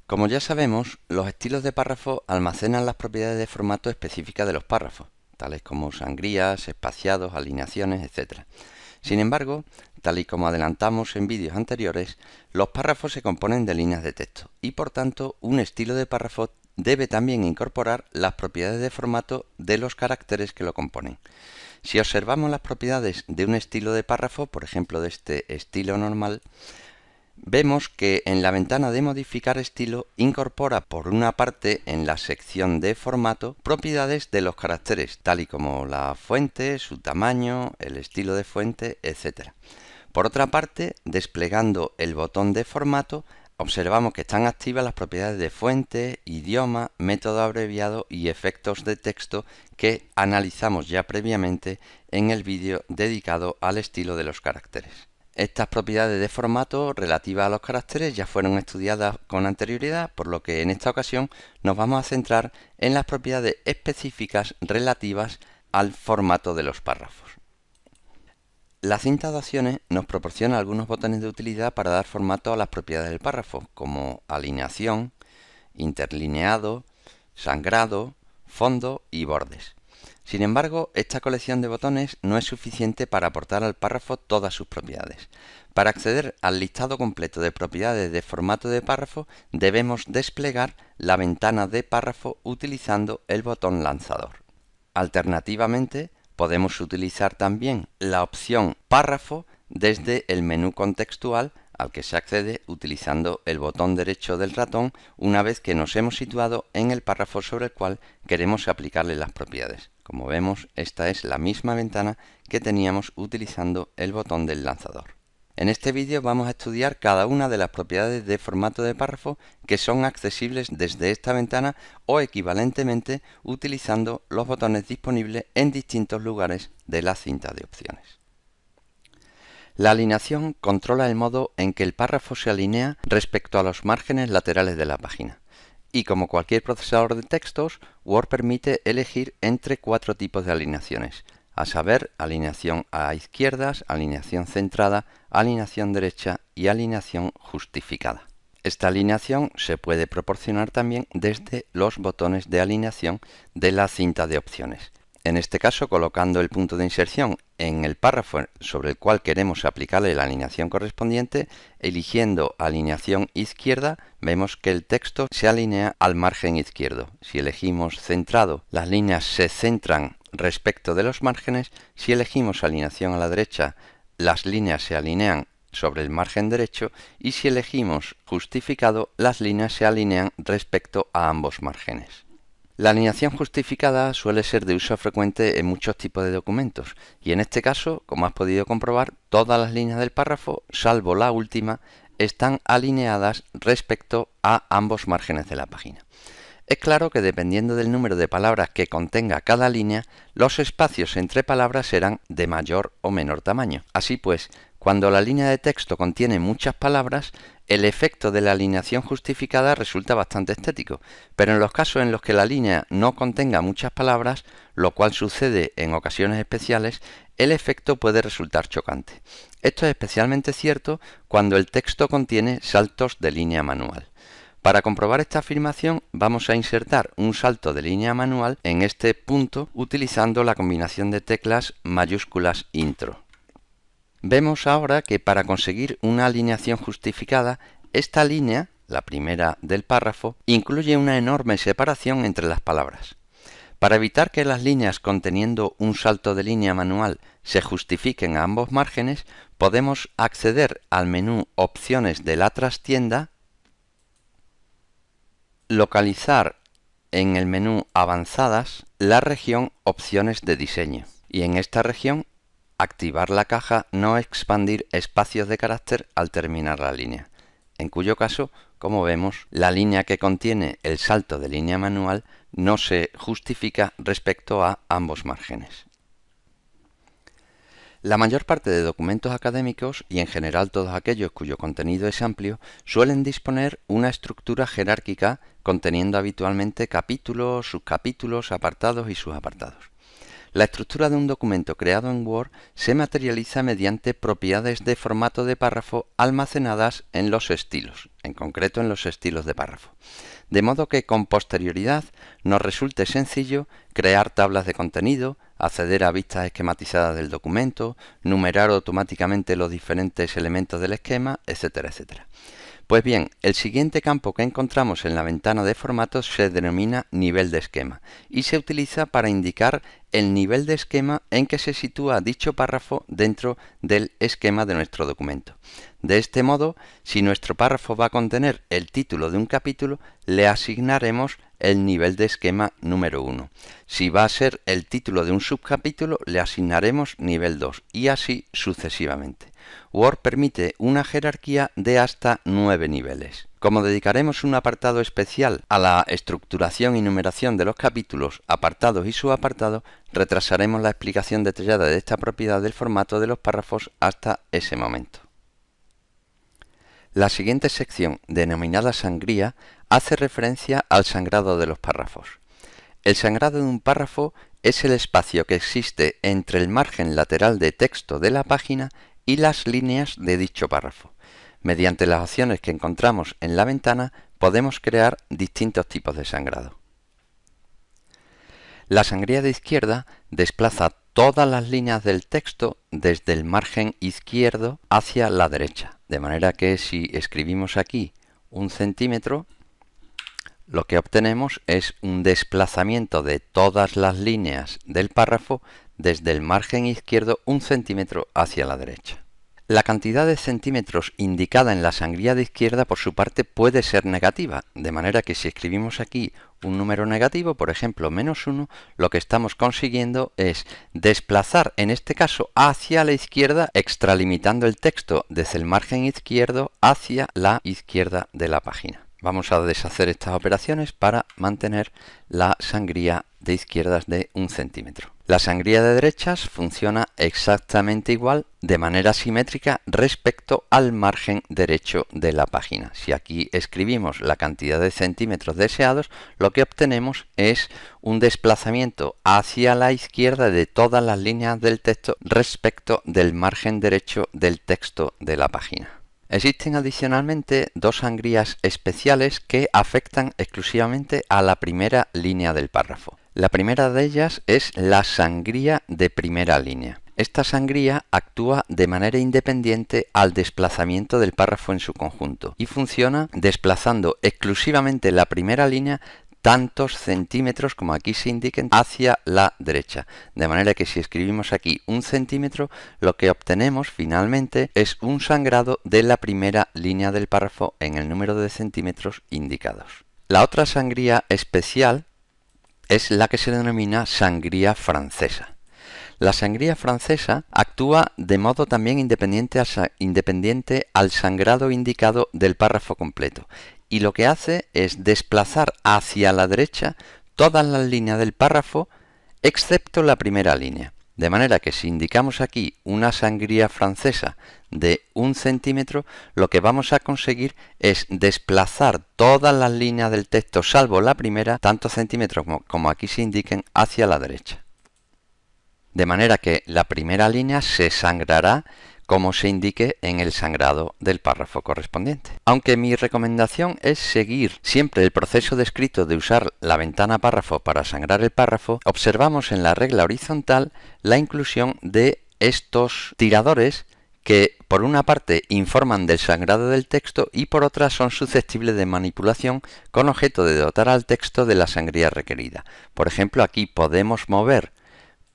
Como ya sabemos, los estilos de párrafo almacenan las propiedades de formato específicas de los párrafos, tales como sangrías, espaciados, alineaciones, etc. Sin embargo, tal y como adelantamos en vídeos anteriores, los párrafos se componen de líneas de texto y por tanto un estilo de párrafo debe también incorporar las propiedades de formato de los caracteres que lo componen. Si observamos las propiedades de un estilo de párrafo, por ejemplo de este estilo normal, vemos que en la ventana de modificar estilo incorpora por una parte en la sección de formato propiedades de los caracteres, tal y como la fuente, su tamaño, el estilo de fuente, etc. Por otra parte, desplegando el botón de formato, observamos que están activas las propiedades de fuente, idioma, método abreviado y efectos de texto que analizamos ya previamente en el vídeo dedicado al estilo de los caracteres. Estas propiedades de formato relativas a los caracteres ya fueron estudiadas con anterioridad, por lo que en esta ocasión nos vamos a centrar en las propiedades específicas relativas al formato de los párrafos. La cinta de opciones nos proporciona algunos botones de utilidad para dar formato a las propiedades del párrafo, como alineación, interlineado, sangrado, fondo y bordes. Sin embargo, esta colección de botones no es suficiente para aportar al párrafo todas sus propiedades. Para acceder al listado completo de propiedades de formato de párrafo, debemos desplegar la ventana de párrafo utilizando el botón lanzador. Alternativamente, podemos utilizar también la opción párrafo desde el menú contextual al que se accede utilizando el botón derecho del ratón una vez que nos hemos situado en el párrafo sobre el cual queremos aplicarle las propiedades. Como vemos, esta es la misma ventana que teníamos utilizando el botón del lanzador. En este vídeo vamos a estudiar cada una de las propiedades de formato de párrafo que son accesibles desde esta ventana o equivalentemente utilizando los botones disponibles en distintos lugares de la cinta de opciones. La alineación controla el modo en que el párrafo se alinea respecto a los márgenes laterales de la página. Y como cualquier procesador de textos, Word permite elegir entre 4 tipos de alineaciones, a saber, alineación a izquierdas, alineación centrada, alineación derecha y alineación justificada. Esta alineación se puede proporcionar también desde los botones de alineación de la cinta de opciones. En este caso, colocando el punto de inserción en el párrafo sobre el cual queremos aplicarle la alineación correspondiente, eligiendo alineación izquierda, vemos que el texto se alinea al margen izquierdo. Si elegimos centrado, las líneas se centran respecto de los márgenes. Si elegimos alineación a la derecha, las líneas se alinean sobre el margen derecho, y si elegimos justificado, las líneas se alinean respecto a ambos márgenes. La alineación justificada suele ser de uso frecuente en muchos tipos de documentos, y en este caso, como has podido comprobar, todas las líneas del párrafo, salvo la última, están alineadas respecto a ambos márgenes de la página. Es claro que dependiendo del número de palabras que contenga cada línea, los espacios entre palabras serán de mayor o menor tamaño. Así pues, cuando la línea de texto contiene muchas palabras, el efecto de la alineación justificada resulta bastante estético, pero en los casos en los que la línea no contenga muchas palabras, lo cual sucede en ocasiones especiales, el efecto puede resultar chocante. Esto es especialmente cierto cuando el texto contiene saltos de línea manual. Para comprobar esta afirmación, vamos a insertar un salto de línea manual en este punto utilizando la combinación de teclas mayúsculas intro. Vemos ahora que para conseguir una alineación justificada, esta línea, la primera del párrafo, incluye una enorme separación entre las palabras. Para evitar que las líneas conteniendo un salto de línea manual se justifiquen a ambos márgenes, podemos acceder al menú Opciones de la trastienda, localizar en el menú Avanzadas la región Opciones de diseño y en esta región activar la caja No expandir espacios de carácter al terminar la línea, en cuyo caso, como vemos, la línea que contiene el salto de línea manual no se justifica respecto a ambos márgenes. La mayor parte de documentos académicos, y en general todos aquellos cuyo contenido es amplio, suelen disponer una estructura jerárquica conteniendo habitualmente capítulos, subcapítulos, apartados y subapartados. La estructura de un documento creado en Word se materializa mediante propiedades de formato de párrafo almacenadas en los estilos, en concreto en los estilos de párrafo. De modo que con posterioridad nos resulte sencillo crear tablas de contenido, acceder a vistas esquematizadas del documento, numerar automáticamente los diferentes elementos del esquema, etcétera, etcétera. Pues bien, el siguiente campo que encontramos en la ventana de formatos se denomina nivel de esquema y se utiliza para indicar el nivel de esquema en que se sitúa dicho párrafo dentro del esquema de nuestro documento. De este modo, si nuestro párrafo va a contener el título de un capítulo, le asignaremos el nivel de esquema número 1. Si va a ser el título de un subcapítulo, le asignaremos nivel 2 y así sucesivamente. Word permite una jerarquía de hasta 9 niveles. Como dedicaremos un apartado especial a la estructuración y numeración de los capítulos, apartados y subapartados, retrasaremos la explicación detallada de esta propiedad del formato de los párrafos hasta ese momento. La siguiente sección, denominada sangría, hace referencia al sangrado de los párrafos. El sangrado de un párrafo es el espacio que existe entre el margen lateral de texto de la página y las líneas de dicho párrafo. Mediante las opciones que encontramos en la ventana podemos crear distintos tipos de sangrado. La sangría de izquierda desplaza todas las líneas del texto desde el margen izquierdo hacia la derecha, de manera que si escribimos aquí 1 centímetro, lo que obtenemos es un desplazamiento de todas las líneas del párrafo desde el margen izquierdo 1 centímetro hacia la derecha. La cantidad de centímetros indicada en la sangría de izquierda por su parte puede ser negativa, de manera que si escribimos aquí un número negativo, por ejemplo -1, lo que estamos consiguiendo es desplazar, en este caso hacia la izquierda, extralimitando el texto desde el margen izquierdo hacia la izquierda de la página. Vamos a deshacer estas operaciones para mantener la sangría de izquierdas de 1 centímetro. La sangría de derechas funciona exactamente igual, de manera simétrica respecto al margen derecho de la página. Si aquí escribimos la cantidad de centímetros deseados, lo que obtenemos es un desplazamiento hacia la izquierda de todas las líneas del texto respecto del margen derecho del texto de la página. Existen adicionalmente dos sangrías especiales que afectan exclusivamente a la primera línea del párrafo. La primera de ellas es la sangría de primera línea. Esta sangría actúa de manera independiente al desplazamiento del párrafo en su conjunto y funciona desplazando exclusivamente la primera línea tantos centímetros como aquí se indiquen hacia la derecha. De manera que si escribimos aquí 1 centímetro, lo que obtenemos finalmente es un sangrado de la primera línea del párrafo en el número de centímetros indicados. La otra sangría especial es la que se denomina sangría francesa. La sangría francesa actúa de modo también independiente al sangrado indicado del párrafo completo y lo que hace es desplazar hacia la derecha todas las líneas del párrafo excepto la primera línea. De manera que si indicamos aquí una sangría francesa de 1 centímetro, lo que vamos a conseguir es desplazar todas las líneas del texto, salvo la primera, tantos centímetros como aquí se indiquen, hacia la derecha. De manera que la primera línea se sangrará como se indique en el sangrado del párrafo correspondiente. Aunque mi recomendación es seguir siempre el proceso descrito de usar la ventana párrafo para sangrar el párrafo, observamos en la regla horizontal la inclusión de estos tiradores que por una parte informan del sangrado del texto y por otra son susceptibles de manipulación con objeto de dotar al texto de la sangría requerida. Por ejemplo, aquí podemos mover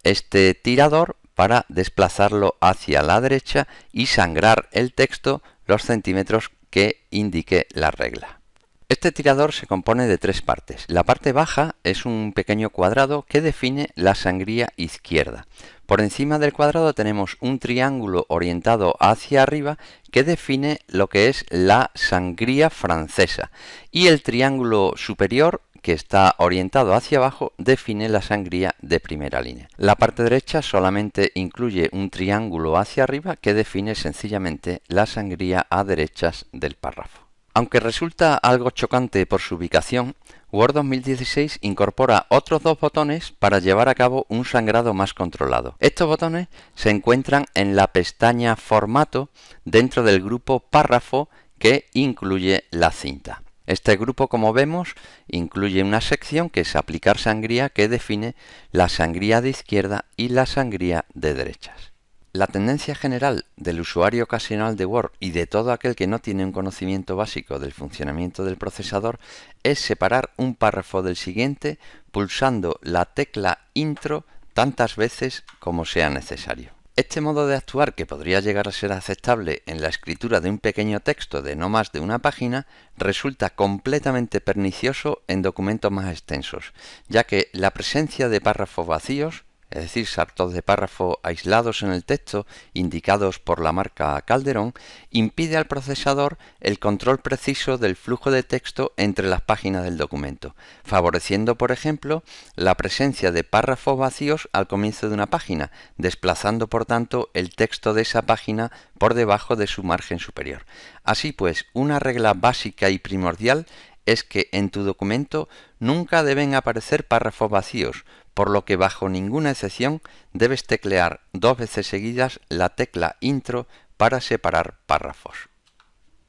este tirador para desplazarlo hacia la derecha y sangrar el texto los centímetros que indique la regla. Este tirador se compone de 3 partes. La parte baja es un pequeño cuadrado que define la sangría izquierda. Por encima del cuadrado tenemos un triángulo orientado hacia arriba que define lo que es la sangría francesa. Y el triángulo superior, que está orientado hacia abajo, define la sangría de primera línea. La parte derecha solamente incluye un triángulo hacia arriba que define sencillamente la sangría a derechas del párrafo. Aunque resulta algo chocante por su ubicación, Word 2016 incorpora otros dos botones para llevar a cabo un sangrado más controlado. Estos botones se encuentran en la pestaña Formato dentro del grupo Párrafo que incluye la cinta. Este grupo, como vemos, incluye una sección que es Aplicar sangría, que define la sangría de izquierda y la sangría de derechas. La tendencia general del usuario ocasional de Word y de todo aquel que no tiene un conocimiento básico del funcionamiento del procesador es separar un párrafo del siguiente pulsando la tecla Intro tantas veces como sea necesario. Este modo de actuar, que podría llegar a ser aceptable en la escritura de un pequeño texto de no más de una página, resulta completamente pernicioso en documentos más extensos, ya que la presencia de párrafos vacíos, es decir, saltos de párrafo aislados en el texto indicados por la marca Calderón, impide al procesador el control preciso del flujo de texto entre las páginas del documento, favoreciendo, por ejemplo, la presencia de párrafos vacíos al comienzo de una página, desplazando por tanto el texto de esa página por debajo de su margen superior. Así pues, una regla básica y primordial es que en tu documento nunca deben aparecer párrafos vacíos, por lo que bajo ninguna excepción debes teclear 2 veces seguidas la tecla Intro para separar párrafos.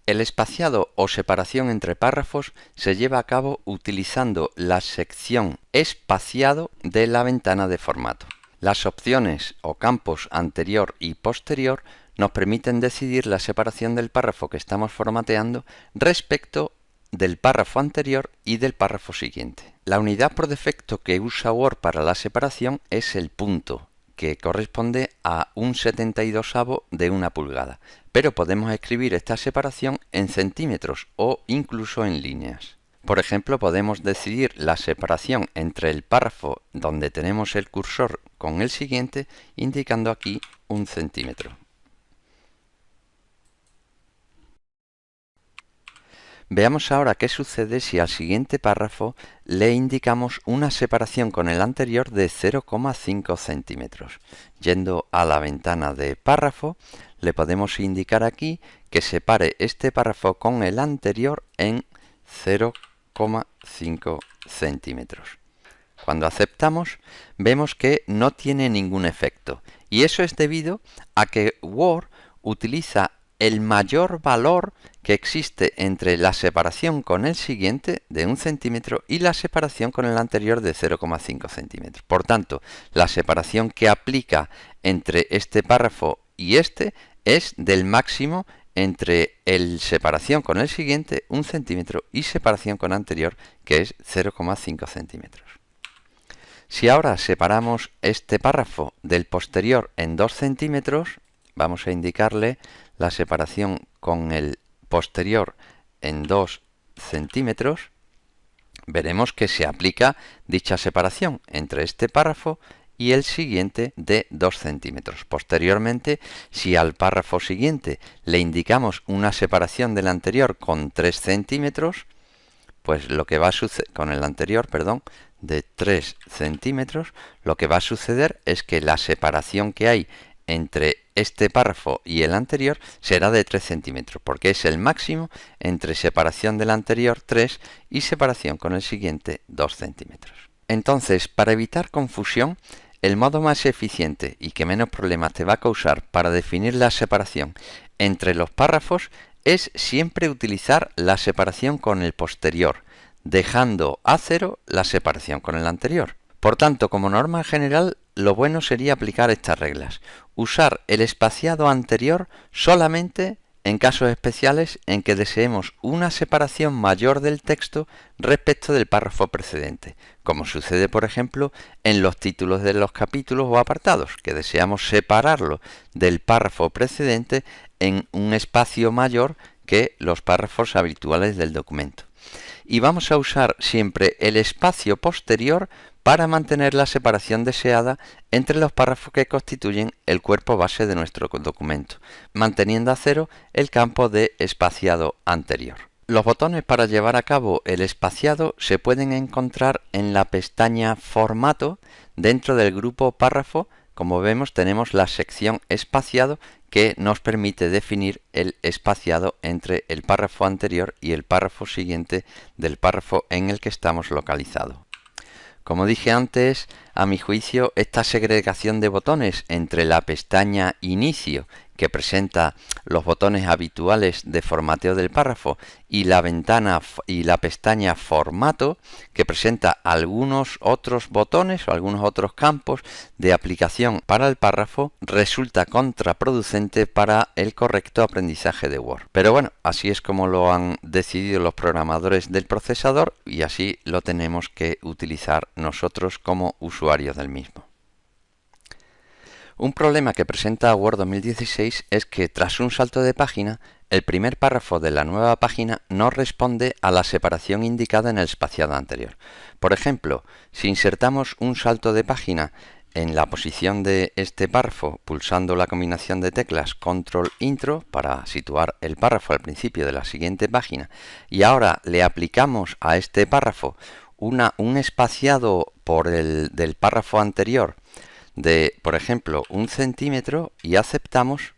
El espaciado o separación entre párrafos se lleva a cabo utilizando la sección Espaciado de la ventana de formato. Las opciones o campos anterior y posterior nos permiten decidir la separación del párrafo que estamos formateando respecto del párrafo anterior y del párrafo siguiente. La unidad por defecto que usa Word para la separación es el punto, que corresponde a 1/72 de una pulgada, pero podemos escribir esta separación en centímetros o incluso en líneas. Por ejemplo, podemos decidir la separación entre el párrafo donde tenemos el cursor con el siguiente, indicando aquí 1 centímetro. Veamos ahora qué sucede si al siguiente párrafo le indicamos una separación con el anterior de 0,5 centímetros. Yendo a la ventana de párrafo, le podemos indicar aquí que separe este párrafo con el anterior en 0,5 centímetros. Cuando aceptamos, vemos que no tiene ningún efecto, y eso es debido a que Word utiliza el mayor valor que existe entre la separación con el siguiente de 1 centímetro y la separación con el anterior de 0,5 centímetros. Por tanto, la separación que aplica entre este párrafo y este es del máximo entre el separación con el siguiente 1 centímetro y separación con anterior, que es 0,5 centímetros. Si ahora separamos este párrafo del posterior en 2 centímetros, vamos a indicarle la separación con el posterior en 2 centímetros, veremos que se aplica dicha separación entre este párrafo y el siguiente de 2 centímetros. Posteriormente, si al párrafo siguiente le indicamos una separación del anterior con 3 centímetros, pues lo que va a suceder con el anterior, de 3 centímetros, lo que va a suceder es que la separación que hay entre este párrafo y el anterior será de 3 centímetros, porque es el máximo entre separación del anterior 3 y separación con el siguiente 2 centímetros. Entonces, para evitar confusión, el modo más eficiente y que menos problemas te va a causar para definir la separación entre los párrafos es siempre utilizar la separación con el posterior, dejando a 0 la separación con el anterior. Por tanto, como norma general, lo bueno sería aplicar estas reglas. Usar el espaciado anterior solamente en casos especiales en que deseemos una separación mayor del texto respecto del párrafo precedente, como sucede por ejemplo en los títulos de los capítulos o apartados, que deseamos separarlo del párrafo precedente en un espacio mayor que los párrafos habituales del documento. Y vamos a usar siempre el espacio posterior para mantener la separación deseada entre los párrafos que constituyen el cuerpo base de nuestro documento, manteniendo a 0 el campo de espaciado anterior. Los botones para llevar a cabo el espaciado se pueden encontrar en la pestaña Formato dentro del grupo Párrafo como vemos, tenemos la sección espaciado que nos permite definir el espaciado entre el párrafo anterior y el párrafo siguiente del párrafo en el que estamos localizados. Como dije antes, a mi juicio, esta segregación de botones entre la pestaña Inicio, que presenta los botones habituales de formateo del párrafo, y la pestaña Formato, que presenta algunos otros botones o algunos otros campos de aplicación para el párrafo, resulta contraproducente para el correcto aprendizaje de Word. Pero bueno, así es como lo han decidido los programadores del procesador y así lo tenemos que utilizar nosotros como usuarios del mismo. Un problema que presenta Word 2016 es que tras un salto de página, el primer párrafo de la nueva página no responde a la separación indicada en el espaciado anterior. Por ejemplo, si insertamos un salto de página en la posición de este párrafo pulsando la combinación de teclas Control Intro para situar el párrafo al principio de la siguiente página y ahora le aplicamos a este párrafo un espaciado del párrafo anterior de, por ejemplo, 1 centímetro y aceptamos,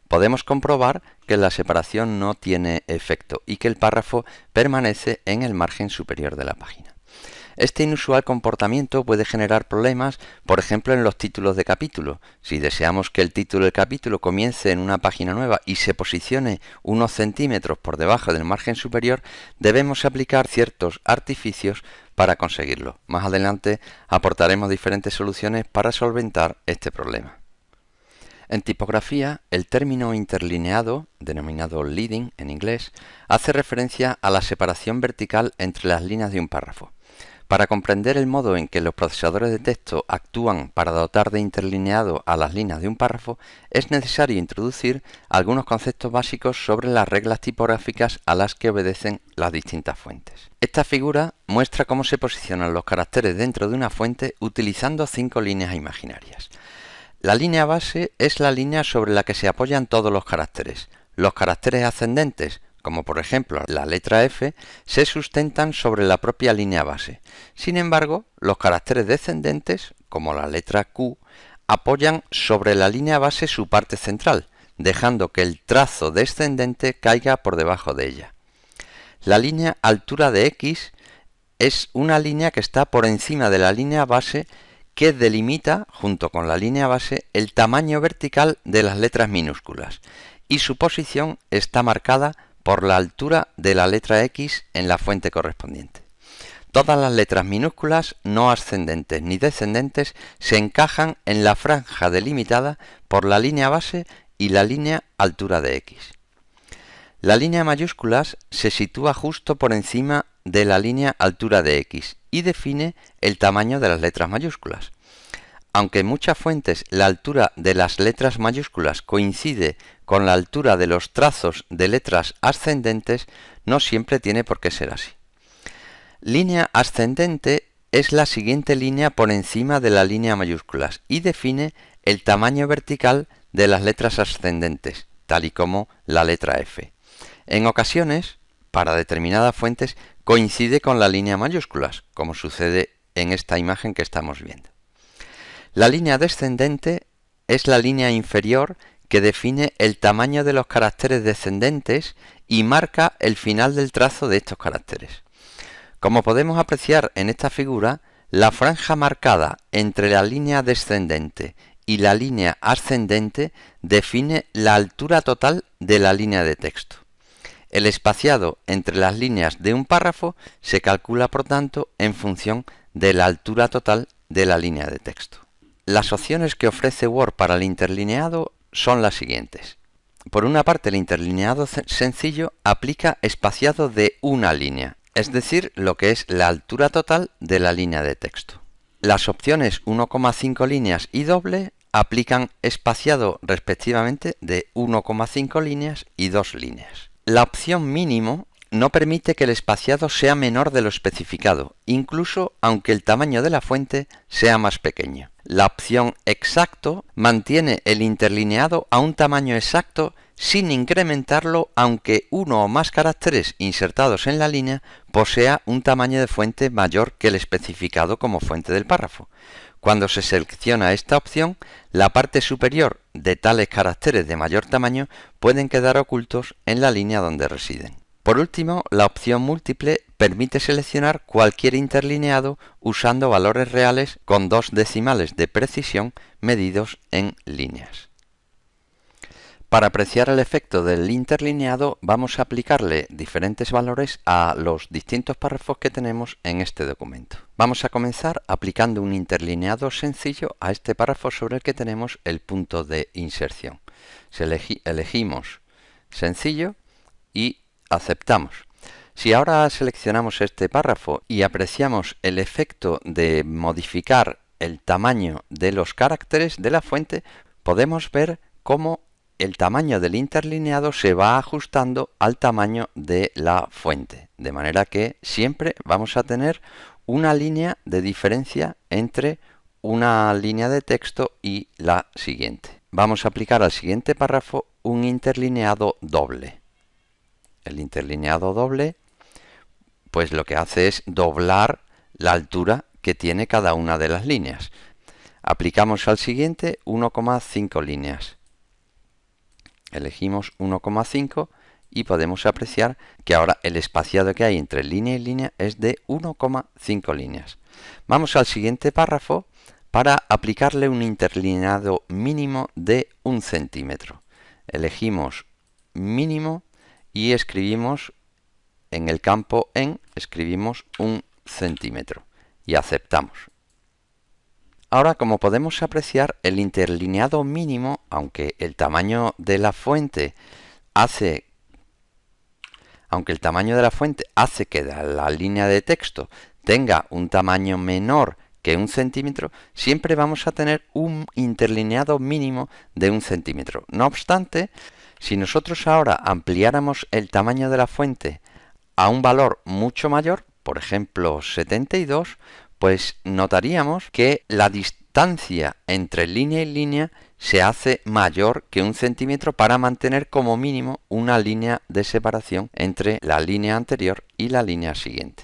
podemos comprobar que la separación no tiene efecto y que el párrafo permanece en el margen superior de la página. Este inusual comportamiento puede generar problemas, por ejemplo, en los títulos de capítulo. Si deseamos que el título del capítulo comience en una página nueva y se posicione unos centímetros por debajo del margen superior, debemos aplicar ciertos artificios para conseguirlo. Más adelante aportaremos diferentes soluciones para solventar este problema. En tipografía, el término interlineado, denominado leading en inglés, hace referencia a la separación vertical entre las líneas de un párrafo. Para comprender el modo en que los procesadores de texto actúan para dotar de interlineado a las líneas de un párrafo, es necesario introducir algunos conceptos básicos sobre las reglas tipográficas a las que obedecen las distintas fuentes. Esta figura muestra cómo se posicionan los caracteres dentro de una fuente utilizando 5 líneas imaginarias. La línea base es la línea sobre la que se apoyan todos los caracteres. Los caracteres ascendentes, como por ejemplo la letra F, se sustentan sobre la propia línea base. Sin embargo, los caracteres descendentes, como la letra Q, apoyan sobre la línea base su parte central, dejando que el trazo descendente caiga por debajo de ella. La línea altura de X es una línea que está por encima de la línea base que delimita, junto con la línea base, el tamaño vertical de las letras minúsculas, y su posición está marcada por la altura de la letra X en la fuente correspondiente. Todas las letras minúsculas no ascendentes ni descendentes se encajan en la franja delimitada por la línea base y la línea altura de X. La línea mayúsculas se sitúa justo por encima de la línea altura de X y define el tamaño de las letras mayúsculas. Aunque en muchas fuentes la altura de las letras mayúsculas coincide con la altura de los trazos de letras ascendentes, no siempre tiene por qué ser así. Línea ascendente es la siguiente línea por encima de la línea mayúsculas y define el tamaño vertical de las letras ascendentes, tal y como la letra F. En ocasiones, para determinadas fuentes, coincide con la línea mayúsculas, como sucede en esta imagen que estamos viendo. La línea descendente es la línea inferior que define el tamaño de los caracteres descendentes y marca el final del trazo de estos caracteres. Como podemos apreciar en esta figura, la franja marcada entre la línea descendente y la línea ascendente define la altura total de la línea de texto. El espaciado entre las líneas de un párrafo se calcula, por tanto, en función de la altura total de la línea de texto. Las opciones que ofrece Word para el interlineado son las siguientes. Por una parte, el interlineado sencillo aplica espaciado de una línea, es decir, lo que es la altura total de la línea de texto. Las opciones 1,5 líneas y doble aplican espaciado respectivamente de 1,5 líneas y 2 líneas. La opción mínimo no permite que el espaciado sea menor de lo especificado, incluso aunque el tamaño de la fuente sea más pequeño. La opción exacto mantiene el interlineado a un tamaño exacto sin incrementarlo aunque uno o más caracteres insertados en la línea posea un tamaño de fuente mayor que el especificado como fuente del párrafo. Cuando se selecciona esta opción, la parte superior de tales caracteres de mayor tamaño pueden quedar ocultos en la línea donde residen. Por último, la opción múltiple permite seleccionar cualquier interlineado usando valores reales con 2 decimales de precisión medidos en líneas. Para apreciar el efecto del interlineado vamos a aplicarle diferentes valores a los distintos párrafos que tenemos en este documento. Vamos a comenzar aplicando un interlineado sencillo a este párrafo sobre el que tenemos el punto de inserción. Elegimos sencillo y aceptamos. Si ahora seleccionamos este párrafo y apreciamos el efecto de modificar el tamaño de los caracteres de la fuente, podemos ver cómo el tamaño del interlineado se va ajustando al tamaño de la fuente, de manera que siempre vamos a tener una línea de diferencia entre una línea de texto y la siguiente. Vamos a aplicar al siguiente párrafo un interlineado doble. El interlineado doble, pues lo que hace es doblar la altura que tiene cada una de las líneas. Aplicamos al siguiente 1,5 líneas. Elegimos 1,5 y podemos apreciar que ahora el espaciado que hay entre línea y línea es de 1,5 líneas. Vamos al siguiente párrafo para aplicarle un interlineado mínimo de 1 centímetro. Elegimos mínimo y escribimos en el campo escribimos 1 centímetro y aceptamos. Ahora, como podemos apreciar, el interlineado mínimo, aunque el tamaño de la fuente hace que la línea de texto tenga un tamaño menor que 1 centímetro, siempre vamos a tener un interlineado mínimo de 1 centímetro. No obstante, si nosotros ahora ampliáramos el tamaño de la fuente a un valor mucho mayor, por ejemplo 72, pues notaríamos que la distancia entre línea y línea se hace mayor que 1 centímetro para mantener como mínimo una línea de separación entre la línea anterior y la línea siguiente.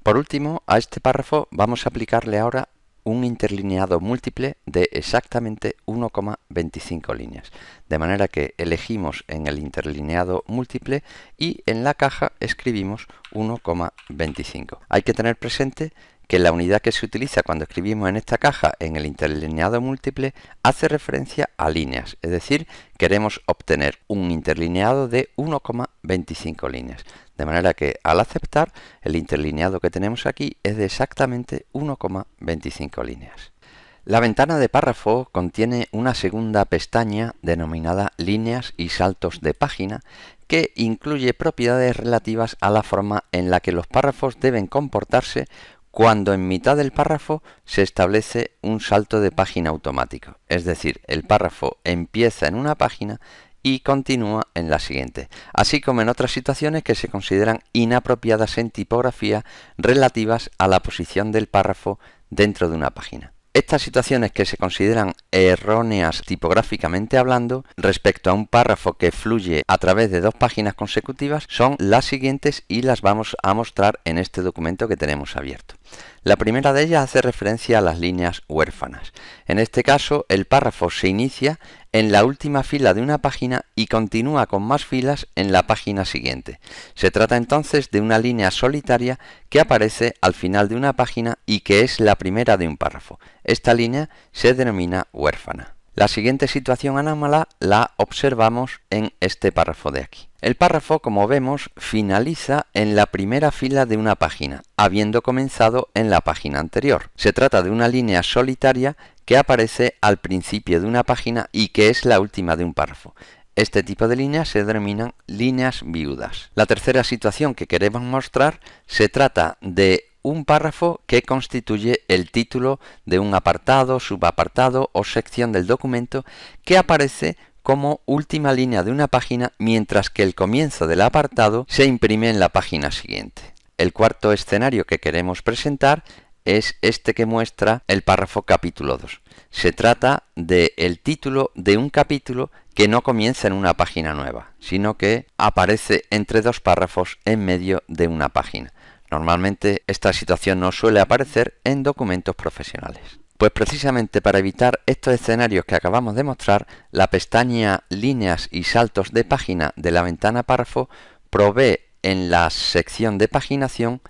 Por último, a este párrafo vamos a aplicarle ahora un interlineado múltiple de exactamente 1,25 líneas. De manera que elegimos en el interlineado múltiple y en la caja escribimos 1,25. Hay que tener presente que la unidad que se utiliza cuando escribimos en esta caja en el interlineado múltiple hace referencia a líneas, es decir, queremos obtener un interlineado de 1,25 líneas. De manera que al aceptar, el interlineado que tenemos aquí es de exactamente 1,25 líneas. La ventana de párrafo contiene una segunda pestaña denominada líneas y saltos de página que incluye propiedades relativas a la forma en la que los párrafos deben comportarse cuando en mitad del párrafo se establece un salto de página automático, es decir, el párrafo empieza en una página y continúa en la siguiente, así como en otras situaciones que se consideran inapropiadas en tipografía relativas a la posición del párrafo dentro de una página. Estas situaciones que se consideran erróneas tipográficamente hablando respecto a un párrafo que fluye a través de 2 páginas consecutivas son las siguientes y las vamos a mostrar en este documento que tenemos abierto. La primera de ellas hace referencia a las líneas huérfanas. En este caso, el párrafo se inicia en la última fila de una página y continúa con más filas en la página siguiente. Se trata entonces de una línea solitaria que aparece al final de una página y que es la primera de un párrafo. Esta línea se denomina huérfana. La siguiente situación anómala la observamos en este párrafo de aquí. El párrafo, como vemos, finaliza en la primera fila de una página, habiendo comenzado en la página anterior. Se trata de una línea solitaria que aparece al principio de una página y que es la última de un párrafo. Este tipo de líneas se denominan líneas viudas. La tercera situación que queremos mostrar se trata de un párrafo que constituye el título de un apartado, subapartado o sección del documento que aparece como última línea de una página mientras que el comienzo del apartado se imprime en la página siguiente. El cuarto escenario que queremos presentar es este que muestra el párrafo capítulo 2. Se trata del título de un capítulo que no comienza en una página nueva, sino que aparece entre dos párrafos en medio de una página. Normalmente esta situación no suele aparecer en documentos profesionales. Pues precisamente para evitar estos escenarios que acabamos de mostrar, la pestaña Líneas y saltos de página de la ventana párrafo provee en la sección de paginación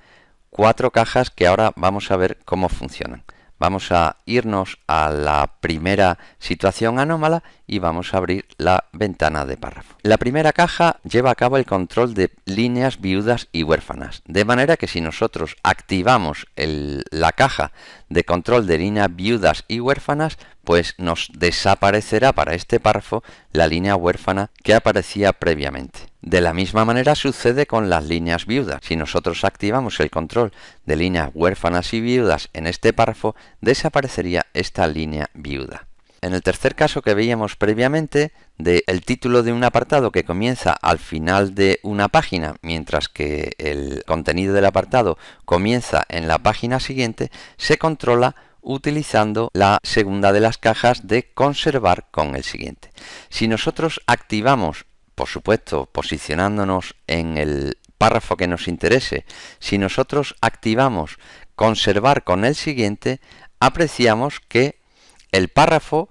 4 cajas que ahora vamos a ver cómo funcionan. Vamos a irnos a la primera situación anómala y vamos a abrir la ventana de párrafo. La primera caja lleva a cabo el control de líneas viudas y huérfanas, de manera que si nosotros activamos la caja de control de líneas viudas y huérfanas, pues nos desaparecerá para este párrafo la línea huérfana que aparecía previamente. De la misma manera sucede con las líneas viudas. Si nosotros activamos el control de líneas huérfanas y viudas en este párrafo, desaparecería esta línea viuda. En el tercer caso que veíamos previamente, del título de un apartado que comienza al final de una página, mientras que el contenido del apartado comienza en la página siguiente, se controla utilizando la segunda de las cajas de conservar con el siguiente. Si nosotros activamos, por supuesto, posicionándonos en el párrafo que nos interese, si nosotros activamos conservar con el siguiente, apreciamos que el párrafo,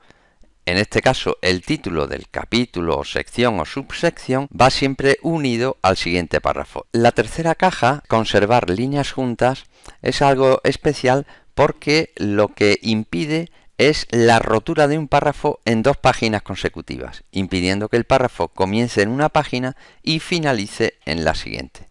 en este caso el título del capítulo o sección o subsección, va siempre unido al siguiente párrafo. La tercera caja, conservar líneas juntas, es algo especial porque lo que impide es la rotura de un párrafo en 2 páginas consecutivas, impidiendo que el párrafo comience en una página y finalice en la siguiente.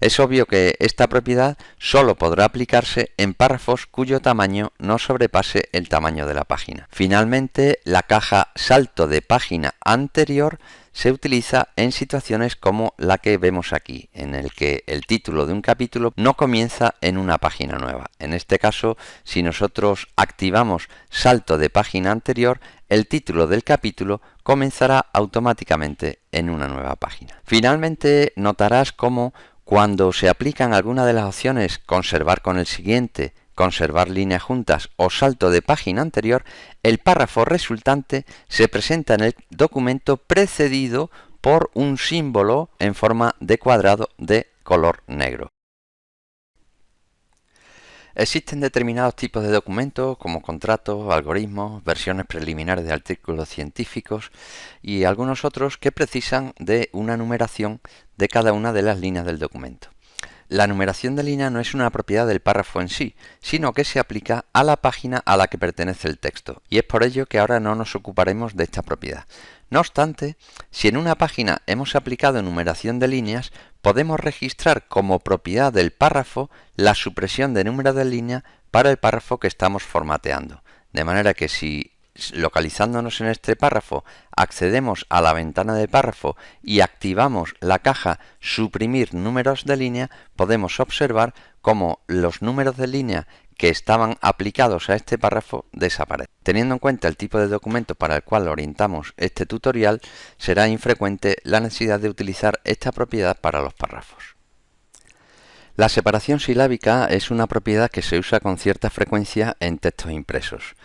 Es obvio que esta propiedad solo podrá aplicarse en párrafos cuyo tamaño no sobrepase el tamaño de la página. Finalmente, la caja salto de página anterior se utiliza en situaciones como la que vemos aquí, en el que el título de un capítulo no comienza en una página nueva. En este caso, si nosotros activamos salto de página anterior, el título del capítulo comenzará automáticamente en una nueva página. Finalmente, notarás cómo cuando se aplican alguna de las opciones conservar con el siguiente, conservar líneas juntas o salto de página anterior, el párrafo resultante se presenta en el documento precedido por un símbolo en forma de cuadrado de color negro. Existen determinados tipos de documentos como contratos, algoritmos, versiones preliminares de artículos científicos y algunos otros que precisan de una numeración de cada una de las líneas del documento. La numeración de línea no es una propiedad del párrafo en sí, sino que se aplica a la página a la que pertenece el texto, y es por ello que ahora no nos ocuparemos de esta propiedad. No obstante, si en una página hemos aplicado numeración de líneas, podemos registrar como propiedad del párrafo la supresión de número de línea para el párrafo que estamos formateando. De manera que si localizándonos en este párrafo accedemos a la ventana de párrafo y activamos la caja suprimir números de línea, podemos observar cómo los números de línea que estaban aplicados a este párrafo desaparecen. Teniendo en cuenta el tipo de documento para el cual orientamos este tutorial, será infrecuente la necesidad de utilizar esta propiedad para los párrafos. La separación silábica es una propiedad que se usa con cierta frecuencia en textos impresos.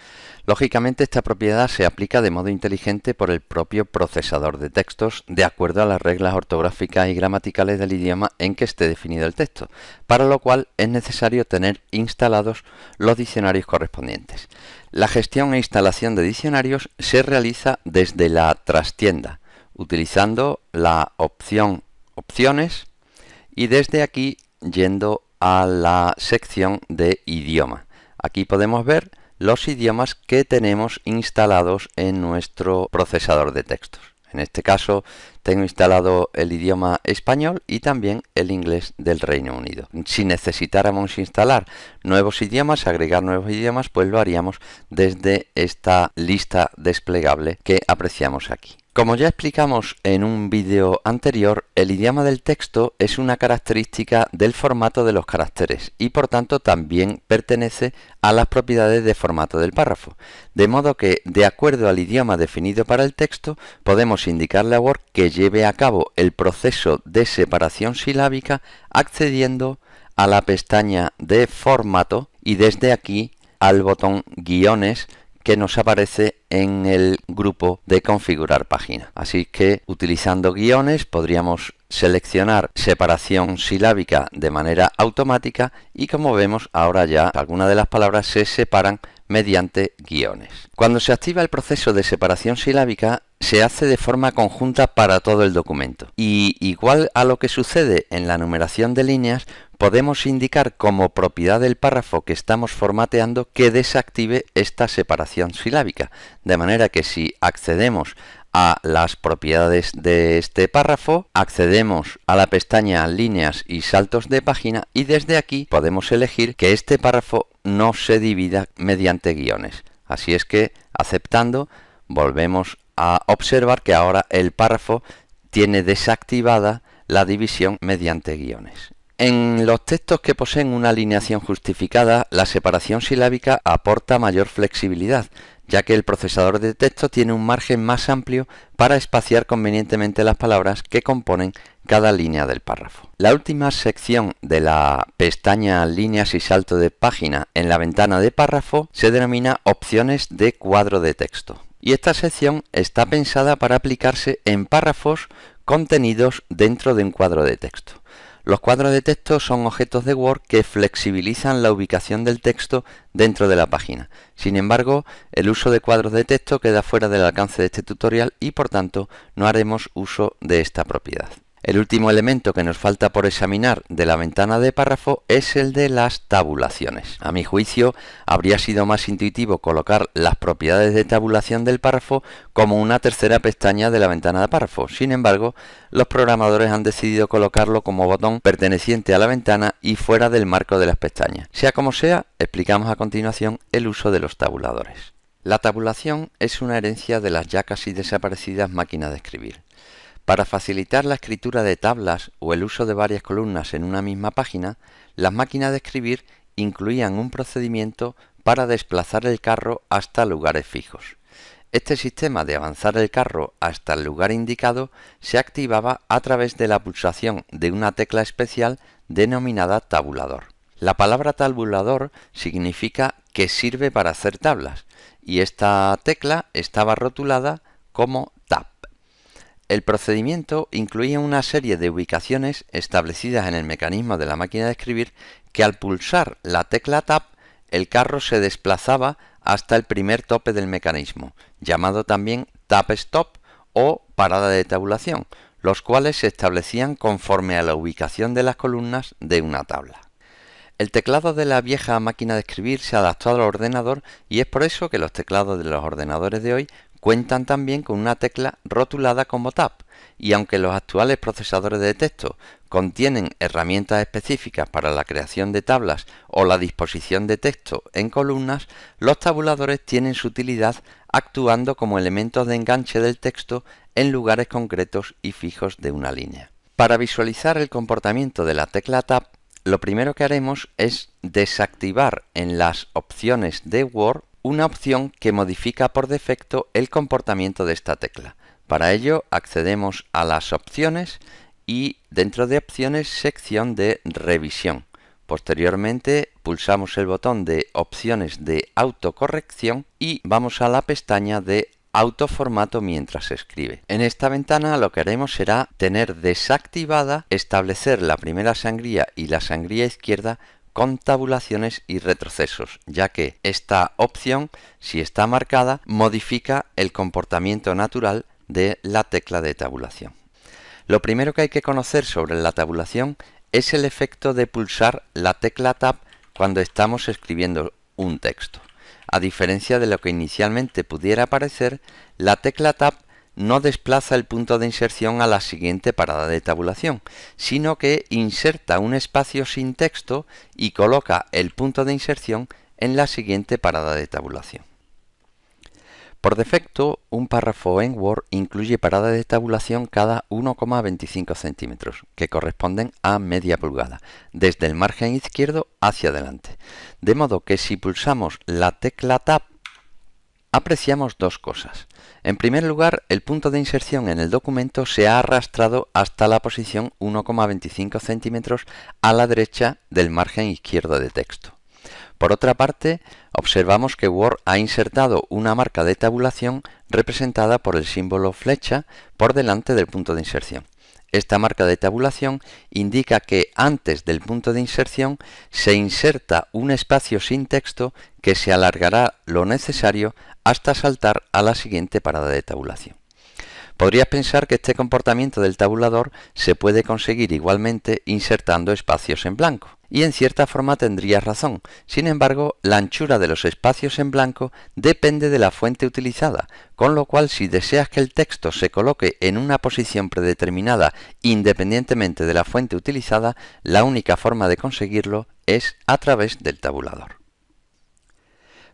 Lógicamente, esta propiedad se aplica de modo inteligente por el propio procesador de textos de acuerdo a las reglas ortográficas y gramaticales del idioma en que esté definido el texto, para lo cual es necesario tener instalados los diccionarios correspondientes. La gestión e instalación de diccionarios se realiza desde la trastienda, utilizando la opción Opciones y desde aquí yendo a la sección de idioma. Aquí podemos ver los idiomas que tenemos instalados en nuestro procesador de textos. En este caso tengo instalado el idioma español y también el inglés del Reino Unido. Si necesitáramos instalar nuevos idiomas, agregar nuevos idiomas, pues lo haríamos desde esta lista desplegable que apreciamos aquí. Como ya explicamos en un vídeo anterior, el idioma del texto es una característica del formato de los caracteres y por tanto también pertenece a las propiedades de formato del párrafo. De modo que, de acuerdo al idioma definido para el texto, podemos indicarle a Word que lleve a cabo el proceso de separación silábica accediendo a la pestaña de formato y desde aquí al botón guiones que nos aparece en el grupo de configurar página. Así que utilizando guiones podríamos seleccionar separación silábica de manera automática y, como vemos, ahora ya algunas de las palabras se separan mediante guiones. Cuando se activa el proceso de separación silábica, se hace de forma conjunta para todo el documento. Y igual a lo que sucede en la numeración de líneas, podemos indicar como propiedad del párrafo que estamos formateando que desactive esta separación silábica. De manera que si accedemos a las propiedades de este párrafo, accedemos a la pestaña líneas y saltos de página y desde aquí podemos elegir que este párrafo no se divida mediante guiones. Así es que, aceptando, volvemos a observar que ahora el párrafo tiene desactivada la división mediante guiones. En los textos que poseen una alineación justificada, la separación silábica aporta mayor flexibilidad, ya que el procesador de texto tiene un margen más amplio para espaciar convenientemente las palabras que componen cada línea del párrafo. La última sección de la pestaña líneas y salto de página en la ventana de párrafo se denomina opciones de cuadro de texto. Y esta sección está pensada para aplicarse en párrafos contenidos dentro de un cuadro de texto. Los cuadros de texto son objetos de Word que flexibilizan la ubicación del texto dentro de la página. Sin embargo, el uso de cuadros de texto queda fuera del alcance de este tutorial y, por tanto, no haremos uso de esta propiedad. El último elemento que nos falta por examinar de la ventana de párrafo es el de las tabulaciones. A mi juicio, habría sido más intuitivo colocar las propiedades de tabulación del párrafo como una tercera pestaña de la ventana de párrafo. Sin embargo, los programadores han decidido colocarlo como botón perteneciente a la ventana y fuera del marco de las pestañas. Sea como sea, explicamos a continuación el uso de los tabuladores. La tabulación es una herencia de las ya casi desaparecidas máquinas de escribir. Para facilitar la escritura de tablas o el uso de varias columnas en una misma página, las máquinas de escribir incluían un procedimiento para desplazar el carro hasta lugares fijos. Este sistema de avanzar el carro hasta el lugar indicado se activaba a través de la pulsación de una tecla especial denominada tabulador. La palabra tabulador significa que sirve para hacer tablas, y esta tecla estaba rotulada como tab. El procedimiento incluía una serie de ubicaciones establecidas en el mecanismo de la máquina de escribir que al pulsar la tecla Tab, el carro se desplazaba hasta el primer tope del mecanismo, llamado también Tab Stop o parada de tabulación, los cuales se establecían conforme a la ubicación de las columnas de una tabla. El teclado de la vieja máquina de escribir se adaptó al ordenador y es por eso que los teclados de los ordenadores de hoy cuentan también con una tecla rotulada como Tab, y aunque los actuales procesadores de texto contienen herramientas específicas para la creación de tablas o la disposición de texto en columnas, los tabuladores tienen su utilidad actuando como elementos de enganche del texto en lugares concretos y fijos de una línea. Para visualizar el comportamiento de la tecla Tab, lo primero que haremos es desactivar en las opciones de Word una opción que modifica por defecto el comportamiento de esta tecla. Para ello accedemos a las opciones y dentro de opciones sección de revisión. Posteriormente pulsamos el botón de opciones de autocorrección y vamos a la pestaña de autoformato mientras se escribe. En esta ventana lo que haremos será tener desactivada establecer la primera sangría y la sangría izquierda con tabulaciones y retrocesos, ya que esta opción, si está marcada, modifica el comportamiento natural de la tecla de tabulación. Lo primero que hay que conocer sobre la tabulación es el efecto de pulsar la tecla Tab cuando estamos escribiendo un texto. A diferencia de lo que inicialmente pudiera parecer, la tecla Tab no desplaza el punto de inserción a la siguiente parada de tabulación, sino que inserta un espacio sin texto y coloca el punto de inserción en la siguiente parada de tabulación. Por defecto, un párrafo en Word incluye paradas de tabulación cada 1,25 centímetros, que corresponden a media pulgada, desde el margen izquierdo hacia adelante. De modo que si pulsamos la tecla Tab, apreciamos dos cosas. En primer lugar, el punto de inserción en el documento se ha arrastrado hasta la posición 1,25 centímetros a la derecha del margen izquierdo de texto. Por otra parte, observamos que Word ha insertado una marca de tabulación representada por el símbolo flecha por delante del punto de inserción. Esta marca de tabulación indica que antes del punto de inserción se inserta un espacio sin texto que se alargará lo necesario hasta saltar a la siguiente parada de tabulación. Podrías pensar que este comportamiento del tabulador se puede conseguir igualmente insertando espacios en blanco, y en cierta forma tendrías razón. Sin embargo, la anchura de los espacios en blanco depende de la fuente utilizada, con lo cual si deseas que el texto se coloque en una posición predeterminada independientemente de la fuente utilizada, la única forma de conseguirlo es a través del tabulador.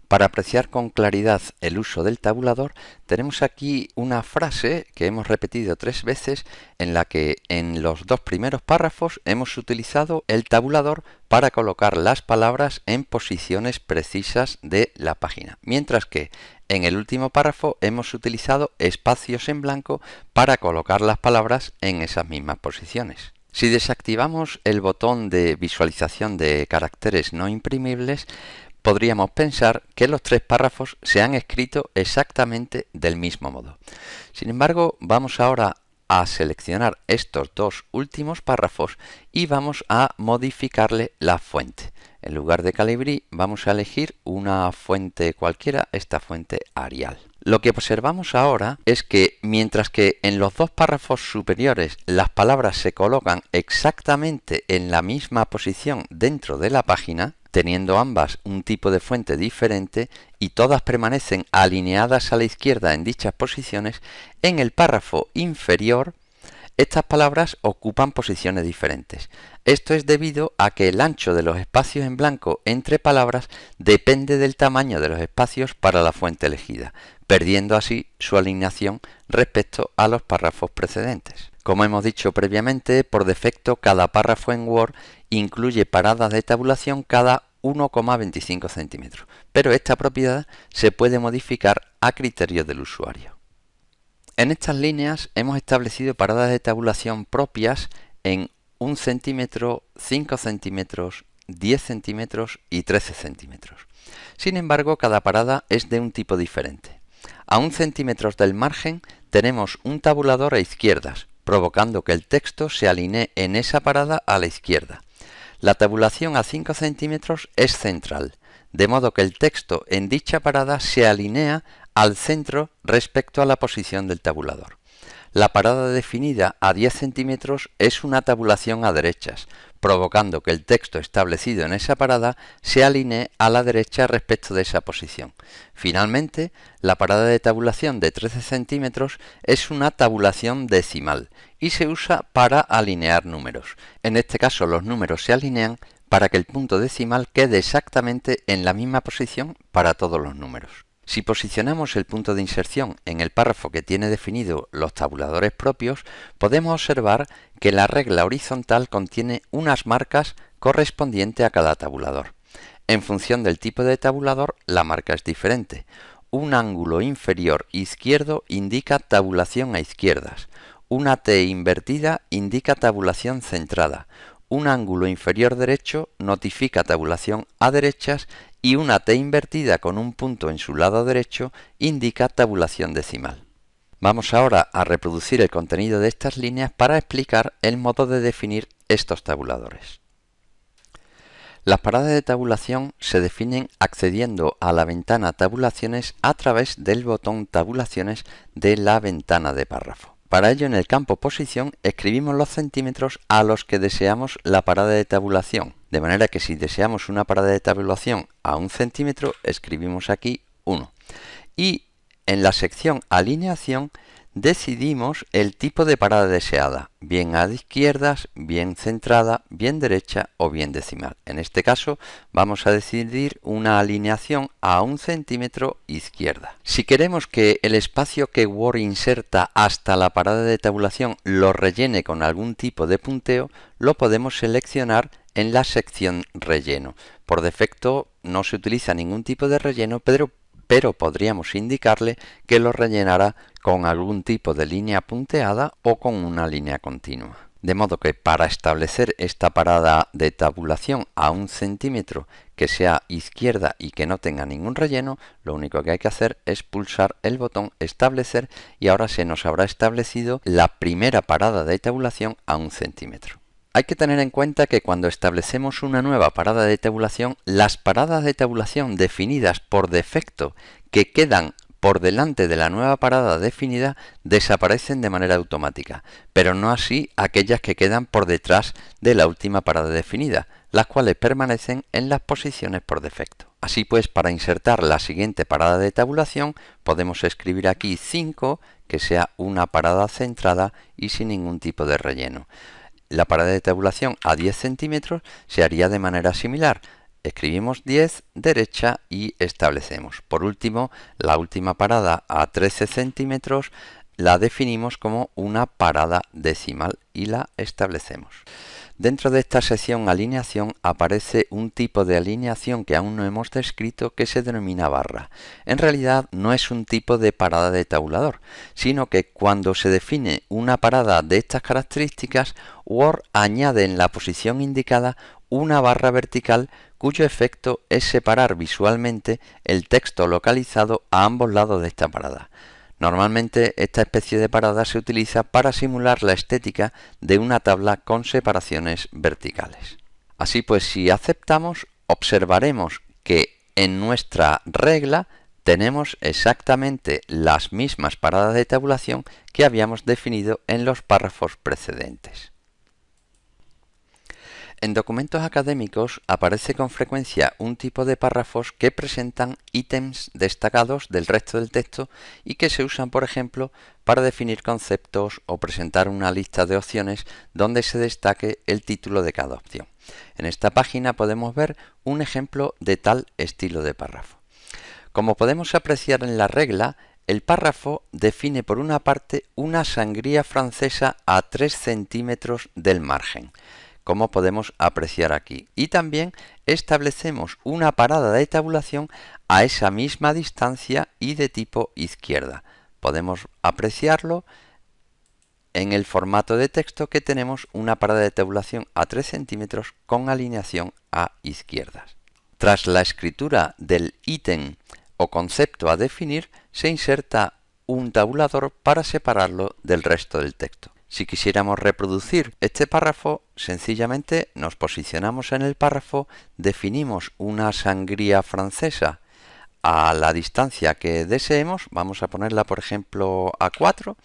Para apreciar con claridad el uso del tabulador, tenemos aquí una frase que hemos repetido 3 veces en la que en los 2 primeros párrafos hemos utilizado el tabulador para colocar las palabras en posiciones precisas de la página, mientras que en el último párrafo hemos utilizado espacios en blanco para colocar las palabras en esas mismas posiciones. Si desactivamos el botón de visualización de caracteres no imprimibles, podríamos pensar que los 3 párrafos se han escrito exactamente del mismo modo. Sin embargo, vamos ahora a seleccionar estos 2 últimos párrafos y vamos a modificarle la fuente. En lugar de Calibri vamos a elegir una fuente cualquiera, esta fuente Arial. Lo que observamos ahora es que mientras que en los 2 párrafos superiores las palabras se colocan exactamente en la misma posición dentro de la página, teniendo ambas un tipo de fuente diferente y todas permanecen alineadas a la izquierda en dichas posiciones, en el párrafo inferior estas palabras ocupan posiciones diferentes. Esto es debido a que el ancho de los espacios en blanco entre palabras depende del tamaño de los espacios para la fuente elegida, perdiendo así su alineación respecto a los párrafos precedentes. Como hemos dicho previamente, por defecto cada párrafo en Word incluye paradas de tabulación cada 1,25 centímetros, pero esta propiedad se puede modificar a criterio del usuario. En estas líneas hemos establecido paradas de tabulación propias en 1 centímetro, 5 centímetros, 10 centímetros y 13 centímetros. Sin embargo, cada parada es de un tipo diferente. A 1 centímetro del margen tenemos un tabulador a izquierdas, provocando que el texto se alinee en esa parada a la izquierda. La tabulación a 5 centímetros es central, de modo que el texto en dicha parada se alinea al centro respecto a la posición del tabulador. La parada definida a 10 centímetros es una tabulación a derechas, provocando que el texto establecido en esa parada se alinee a la derecha respecto de esa posición. Finalmente, la parada de tabulación de 13 centímetros es una tabulación decimal y se usa para alinear números. En este caso, los números se alinean para que el punto decimal quede exactamente en la misma posición para todos los números. Si posicionamos el punto de inserción en el párrafo que tiene definido los tabuladores propios, podemos observar que la regla horizontal contiene unas marcas correspondientes a cada tabulador. En función del tipo de tabulador, la marca es diferente. Un ángulo inferior izquierdo indica tabulación a izquierdas. Una T invertida indica tabulación centrada. Un ángulo inferior derecho notifica tabulación a derechas y una T invertida con un punto en su lado derecho indica tabulación decimal. Vamos ahora a reproducir el contenido de estas líneas para explicar el modo de definir estos tabuladores. Las paradas de tabulación se definen accediendo a la ventana Tabulaciones a través del botón Tabulaciones de la ventana de párrafo. Para ello, en el campo Posición escribimos los centímetros a los que deseamos la parada de tabulación, de manera que si deseamos una parada de tabulación a 1 centímetro, escribimos aquí 1. Y en la sección Alineación decidimos el tipo de parada deseada, bien a izquierdas, bien centrada, bien derecha o bien decimal. En este caso vamos a decidir una alineación a 1 centímetro izquierda. Si queremos que el espacio que Word inserta hasta la parada de tabulación lo rellene con algún tipo de punteo, lo podemos seleccionar en la sección Relleno. Por defecto no se utiliza ningún tipo de relleno, pero podríamos indicarle que lo rellenara con algún tipo de línea punteada o con una línea continua. De modo que para establecer esta parada de tabulación a 1 centímetro que sea izquierda y que no tenga ningún relleno, lo único que hay que hacer es pulsar el botón establecer y ahora se nos habrá establecido la primera parada de tabulación a 1 centímetro. Hay que tener en cuenta que cuando establecemos una nueva parada de tabulación, las paradas de tabulación definidas por defecto que quedan por delante de la nueva parada definida desaparecen de manera automática, pero no así aquellas que quedan por detrás de la última parada definida, las cuales permanecen en las posiciones por defecto. Así pues, para insertar la siguiente parada de tabulación, podemos escribir aquí 5, que sea una parada centrada y sin ningún tipo de relleno. La parada de tabulación a 10 centímetros se haría de manera similar. Escribimos 10 derecha y establecemos. Por último, la última parada a 13 centímetros la definimos como una parada decimal y la establecemos. Dentro de esta sección alineación aparece un tipo de alineación que aún no hemos descrito que se denomina barra. En realidad no es un tipo de parada de tabulador, sino que cuando se define una parada de estas características, Word añade en la posición indicada una barra vertical cuyo efecto es separar visualmente el texto localizado a ambos lados de esta parada. Normalmente esta especie de parada se utiliza para simular la estética de una tabla con separaciones verticales. Así pues, si aceptamos, observaremos que en nuestra regla tenemos exactamente las mismas paradas de tabulación que habíamos definido en los párrafos precedentes. En documentos académicos aparece con frecuencia un tipo de párrafos que presentan ítems destacados del resto del texto y que se usan, por ejemplo, para definir conceptos o presentar una lista de opciones donde se destaque el título de cada opción. En esta página podemos ver un ejemplo de tal estilo de párrafo. Como podemos apreciar en la regla, el párrafo define por una parte una sangría francesa a 3 centímetros del margen, como podemos apreciar aquí. Y también establecemos una parada de tabulación a esa misma distancia y de tipo izquierda. Podemos apreciarlo en el formato de texto que tenemos una parada de tabulación a 3 centímetros con alineación a izquierdas. Tras la escritura del ítem o concepto a definir, se inserta un tabulador para separarlo del resto del texto. Si quisiéramos reproducir este párrafo, sencillamente nos posicionamos en el párrafo, definimos una sangría francesa a la distancia que deseemos, vamos a ponerla por ejemplo a 4,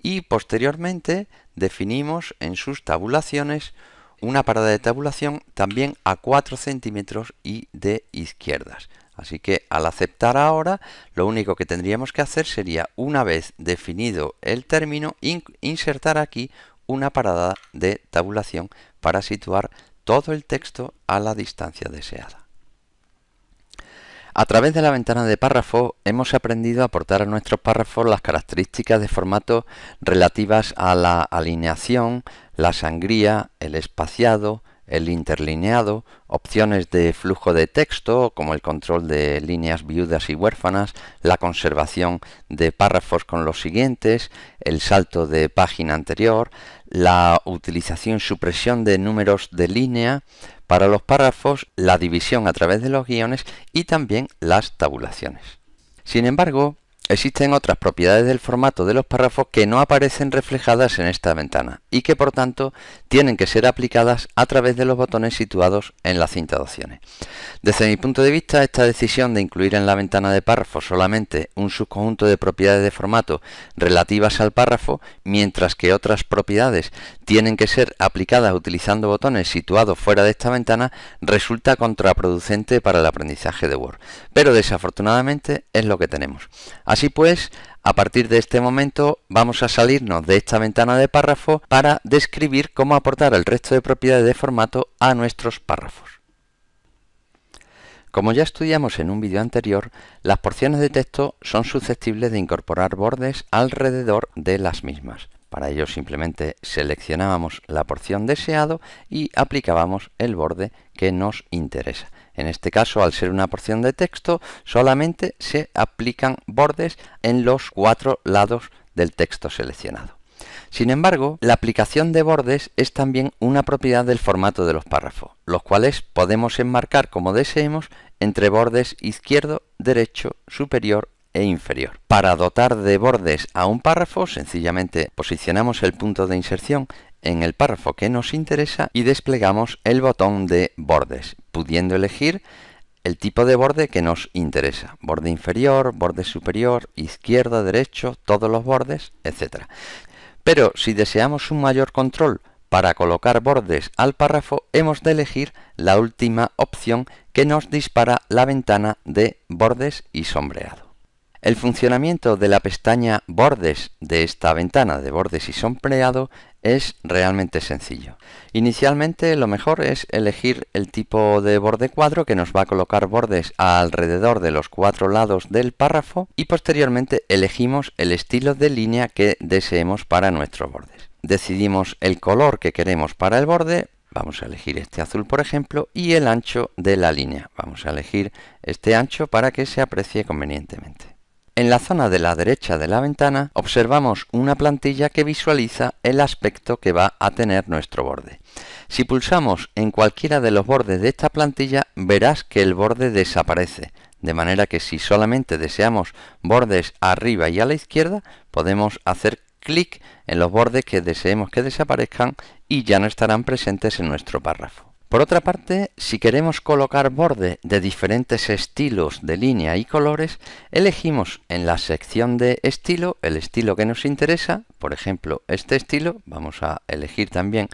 y posteriormente definimos en sus tabulaciones una parada de tabulación también a 4 centímetros y de izquierdas. Así que al aceptar ahora, lo único que tendríamos que hacer sería, una vez definido el término, insertar aquí una parada de tabulación para situar todo el texto a la distancia deseada. A través de la ventana de párrafo hemos aprendido a aportar a nuestros párrafos las características de formato relativas a la alineación, la sangría, el espaciado, el interlineado, opciones de flujo de texto como el control de líneas viudas y huérfanas, la conservación de párrafos con los siguientes, el salto de página anterior, la utilización y supresión de números de línea para los párrafos, la división a través de los guiones y también las tabulaciones. Sin embargo, existen otras propiedades del formato de los párrafos que no aparecen reflejadas en esta ventana y que por tanto tienen que ser aplicadas a través de los botones situados en la cinta de opciones. Desde mi punto de vista, esta decisión de incluir en la ventana de párrafos solamente un subconjunto de propiedades de formato relativas al párrafo, mientras que otras propiedades tienen que ser aplicadas utilizando botones situados fuera de esta ventana, resulta contraproducente para el aprendizaje de Word. Pero desafortunadamente es lo que tenemos. Así pues, a partir de este momento vamos a salirnos de esta ventana de párrafo para describir cómo aportar el resto de propiedades de formato a nuestros párrafos. Como ya estudiamos en un vídeo anterior, las porciones de texto son susceptibles de incorporar bordes alrededor de las mismas. Para ello simplemente seleccionábamos la porción deseado y aplicábamos el borde que nos interesa. En este caso, al ser una porción de texto, solamente se aplican bordes en los 4 lados del texto seleccionado. Sin embargo, la aplicación de bordes es también una propiedad del formato de los párrafos, los cuales podemos enmarcar como deseemos entre bordes izquierdo, derecho, superior e inferior. Para dotar de bordes a un párrafo, sencillamente posicionamos el punto de inserción en el párrafo que nos interesa y desplegamos el botón de bordes, pudiendo elegir el tipo de borde que nos interesa: borde inferior, borde superior, izquierdo, derecho, todos los bordes, etc. Pero si deseamos un mayor control para colocar bordes al párrafo, hemos de elegir la última opción, que nos dispara la ventana de bordes y sombreado. El funcionamiento de la pestaña Bordes de esta ventana de bordes y sombreado es realmente sencillo. Inicialmente lo mejor es elegir el tipo de borde cuadro, que nos va a colocar bordes alrededor de los 4 lados del párrafo, y posteriormente elegimos el estilo de línea que deseemos para nuestros bordes. Decidimos el color que queremos para el borde. Vamos a elegir este azul, por ejemplo, y el ancho de la línea. Vamos a elegir este ancho para que se aprecie convenientemente. En la zona de la derecha de la ventana observamos una plantilla que visualiza el aspecto que va a tener nuestro borde. Si pulsamos en cualquiera de los bordes de esta plantilla, verás que el borde desaparece, de manera que si solamente deseamos bordes arriba y a la izquierda, podemos hacer clic en los bordes que deseemos que desaparezcan y ya no estarán presentes en nuestro párrafo. Por otra parte, si queremos colocar bordes de diferentes estilos de línea y colores, elegimos en la sección de estilo el estilo que nos interesa. Por ejemplo, este estilo. Vamos a elegir también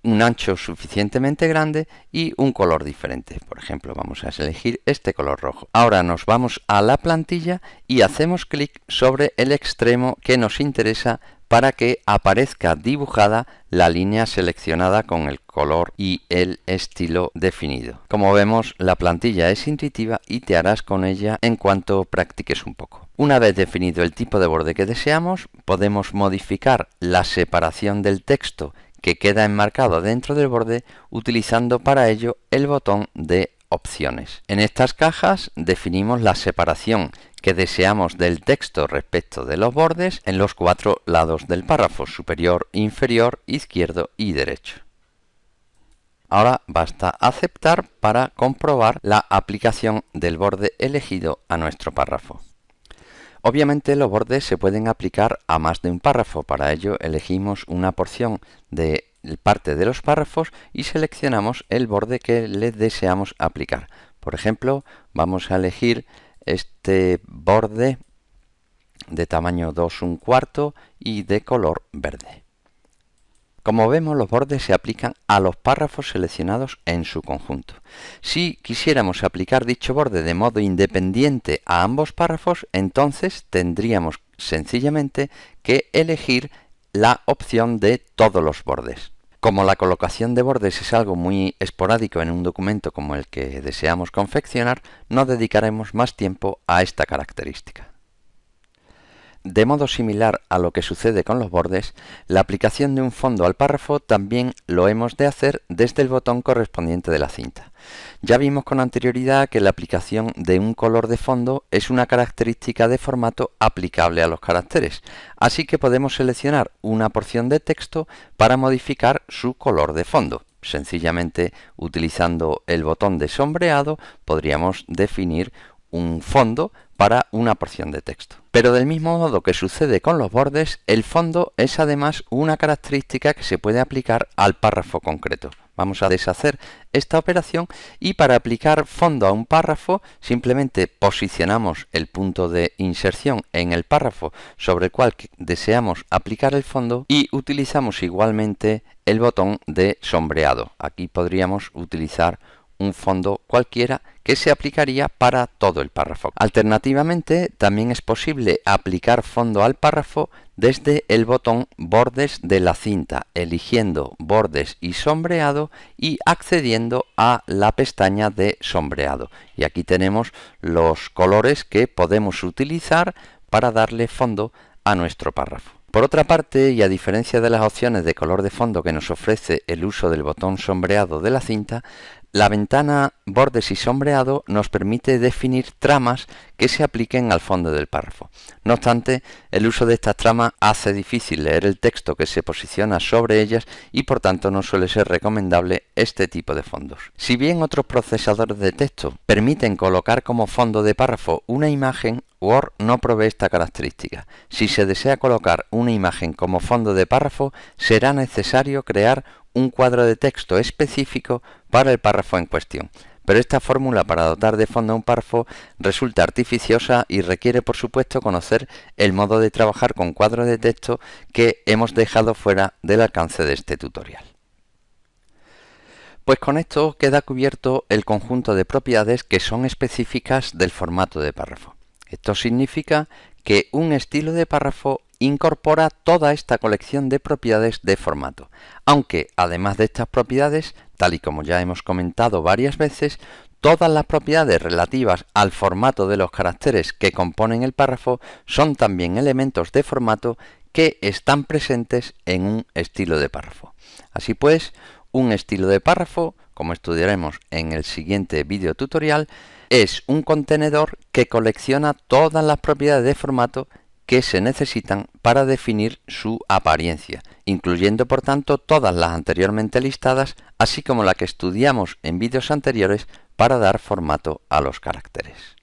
un ancho suficientemente grande y un color diferente. Por ejemplo, vamos a elegir este color rojo. Ahora nos vamos a la plantilla y hacemos clic sobre el extremo que nos interesa para que aparezca dibujada la línea seleccionada con el color y el estilo definido. Como vemos, la plantilla es intuitiva y te harás con ella en cuanto practiques un poco. Una vez definido el tipo de borde que deseamos, podemos modificar la separación del texto que queda enmarcado dentro del borde, utilizando para ello el botón de opciones. En estas cajas definimos la separación que deseamos del texto respecto de los bordes en los 4 lados del párrafo: superior, inferior, izquierdo y derecho. Ahora basta aceptar para comprobar la aplicación del borde elegido a nuestro párrafo. Obviamente los bordes se pueden aplicar a más de un párrafo. Para ello elegimos una porción de parte de los párrafos y seleccionamos el borde que le deseamos aplicar. Por ejemplo, vamos a elegir este borde de tamaño 2 1/4 y de color verde. Como vemos, los bordes se aplican a los párrafos seleccionados en su conjunto. Si quisiéramos aplicar dicho borde de modo independiente a ambos párrafos, entonces tendríamos sencillamente que elegir la opción de todos los bordes. Como la colocación de bordes es algo muy esporádico en un documento como el que deseamos confeccionar, no dedicaremos más tiempo a esta característica. De modo similar a lo que sucede con los bordes, la aplicación de un fondo al párrafo también lo hemos de hacer desde el botón correspondiente de la cinta. Ya vimos con anterioridad que la aplicación de un color de fondo es una característica de formato aplicable a los caracteres, así que podemos seleccionar una porción de texto para modificar su color de fondo. Sencillamente, utilizando el botón de sombreado, podríamos definir un fondo para una porción de texto. Pero del mismo modo que sucede con los bordes, el fondo es además una característica que se puede aplicar al párrafo concreto. Vamos a deshacer esta operación y para aplicar fondo a un párrafo simplemente posicionamos el punto de inserción en el párrafo sobre el cual deseamos aplicar el fondo y utilizamos igualmente el botón de sombreado. Aquí podríamos utilizar un fondo cualquiera que se aplicaría para todo el párrafo. Alternativamente, también es posible aplicar fondo al párrafo desde el botón Bordes de la cinta, eligiendo Bordes y Sombreado y accediendo a la pestaña de Sombreado. Y aquí tenemos los colores que podemos utilizar para darle fondo a nuestro párrafo. Por otra parte, y a diferencia de las opciones de color de fondo que nos ofrece el uso del botón sombreado de la cinta, la ventana Bordes y Sombreado nos permite definir tramas que se apliquen al fondo del párrafo. No obstante, el uso de estas tramas hace difícil leer el texto que se posiciona sobre ellas y por tanto no suele ser recomendable este tipo de fondos. Si bien otros procesadores de texto permiten colocar como fondo de párrafo una imagen, Word no provee esta característica. Si se desea colocar una imagen como fondo de párrafo, será necesario crear un cuadro de texto específico para el párrafo en cuestión. Pero esta fórmula para dotar de fondo a un párrafo resulta artificiosa y requiere, por supuesto, conocer el modo de trabajar con cuadros de texto que hemos dejado fuera del alcance de este tutorial. Pues con esto queda cubierto el conjunto de propiedades que son específicas del formato de párrafo. Esto significa que un estilo de párrafo incorpora toda esta colección de propiedades de formato, aunque además de estas propiedades, tal y como ya hemos comentado varias veces, todas las propiedades relativas al formato de los caracteres que componen el párrafo son también elementos de formato que están presentes en un estilo de párrafo. Así pues, un estilo de párrafo, como estudiaremos en el siguiente video tutorial, es un contenedor que colecciona todas las propiedades de formato que se necesitan para definir su apariencia, incluyendo por tanto todas las anteriormente listadas, así como la que estudiamos en vídeos anteriores para dar formato a los caracteres.